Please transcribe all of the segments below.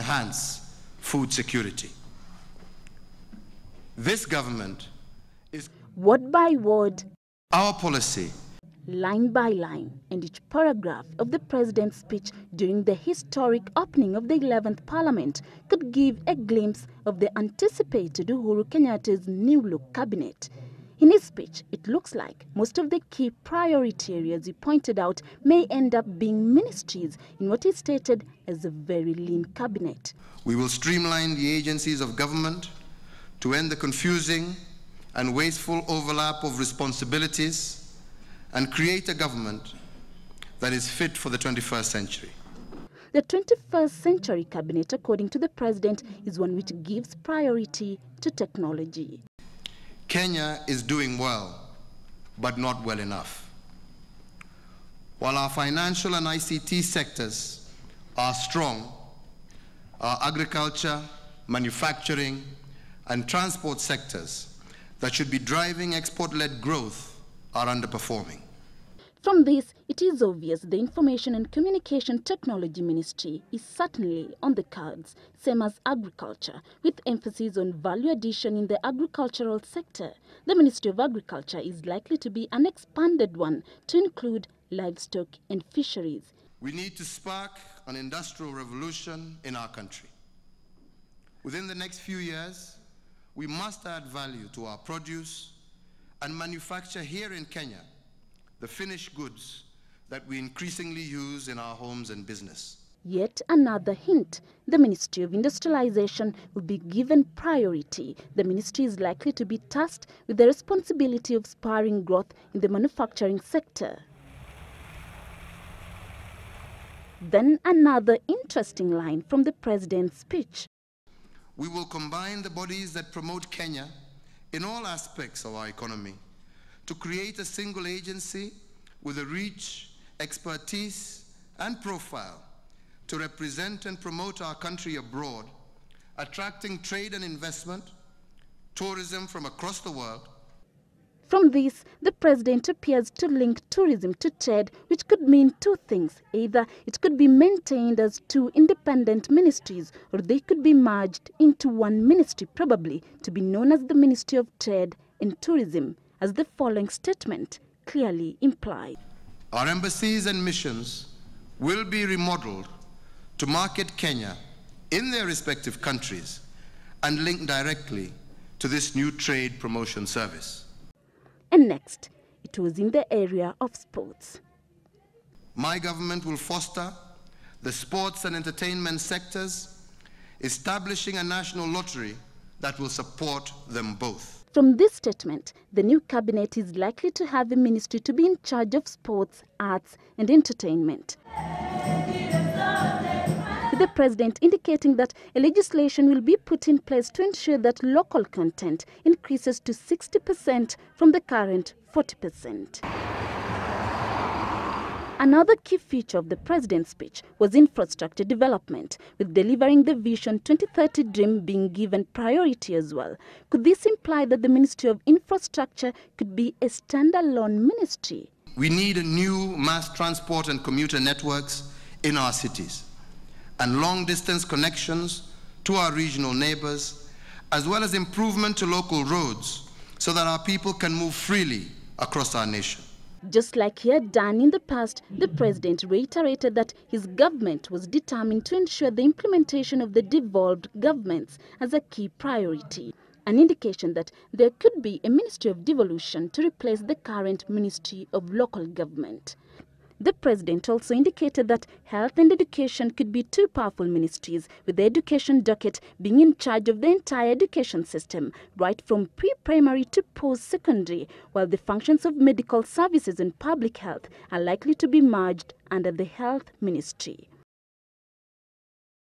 enhance food security. This government is word by word, our policy, line by line, and each paragraph of the president's speech during the historic opening of the 11th Parliament could give a glimpse of the anticipated Uhuru Kenyatta's new-look cabinet. In his speech, it looks like most of the key priority areas he pointed out may end up being ministries in what he stated as a very lean cabinet. We will streamline the agencies of government to end the confusing and wasteful overlap of responsibilities and create a government that is fit for the 21st century. The 21st century cabinet, according to the president, is one which gives priority to technology. Kenya is doing well, but not well enough. While our financial and ICT sectors are strong, our agriculture, manufacturing, and transport sectors that should be driving export-led growth are underperforming. From this, it is obvious the Information and Communication Technology Ministry is certainly on the cards, same as agriculture, with emphasis on value addition in the agricultural sector. The Ministry of Agriculture is likely to be an expanded one to include livestock and fisheries. We need to spark an industrial revolution in our country. Within the next few years, we must add value to our produce and manufacture here in Kenya the finished goods that we increasingly use in our homes and business. Yet another hint, the Ministry of Industrialization will be given priority. The ministry is likely to be tasked with the responsibility of spurring growth in the manufacturing sector. Then another interesting line from the president's speech. We will combine the bodies that promote Kenya in all aspects of our economy to create a single agency with a reach, expertise, and profile to represent and promote our country abroad, attracting trade and investment, tourism from across the world. From this, the president appears to link tourism to trade, which could mean two things. Either it could be maintained as two independent ministries, or they could be merged into one ministry, probably to be known as the Ministry of Trade and Tourism, as the following statement clearly implied. Our embassies and missions will be remodeled to market Kenya in their respective countries and link directly to this new trade promotion service. And next, it was in the area of sports. My government will foster the sports and entertainment sectors, establishing a national lottery that will support them both. From this statement, the new cabinet is likely to have a ministry to be in charge of sports, arts, and entertainment, with the president indicating that a legislation will be put in place to ensure that local content increases to 60% from the current 40%. Another key feature of the president's speech was infrastructure development, with delivering the Vision 2030 dream being given priority as well. Could this imply that the Ministry of Infrastructure could be a standalone ministry? We need a new mass transport and commuter networks in our cities, and long-distance connections to our regional neighbors, as well as improvement to local roads so that our people can move freely across our nation. Just like he had done in the past, the president reiterated that his government was determined to ensure the implementation of the devolved governments as a key priority, an indication that there could be a Ministry of Devolution to replace the current Ministry of Local Government. The president also indicated that health and education could be two powerful ministries, with the education docket being in charge of the entire education system, right from pre-primary to post-secondary, while the functions of medical services and public health are likely to be merged under the health ministry.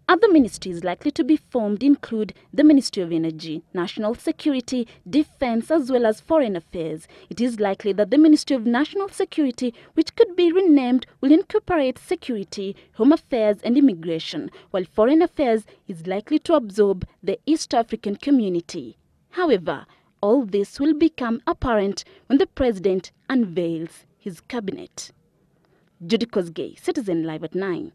Other ministries likely to be formed include the Ministry of Energy, National Security, Defense, as well as Foreign Affairs. It is likely that the Ministry of National Security, which could be renamed, will incorporate security, home affairs and immigration, while Foreign Affairs is likely to absorb the East African community. However, all this will become apparent when the president unveils his cabinet. Judy Kosgei, Citizen Live at 9.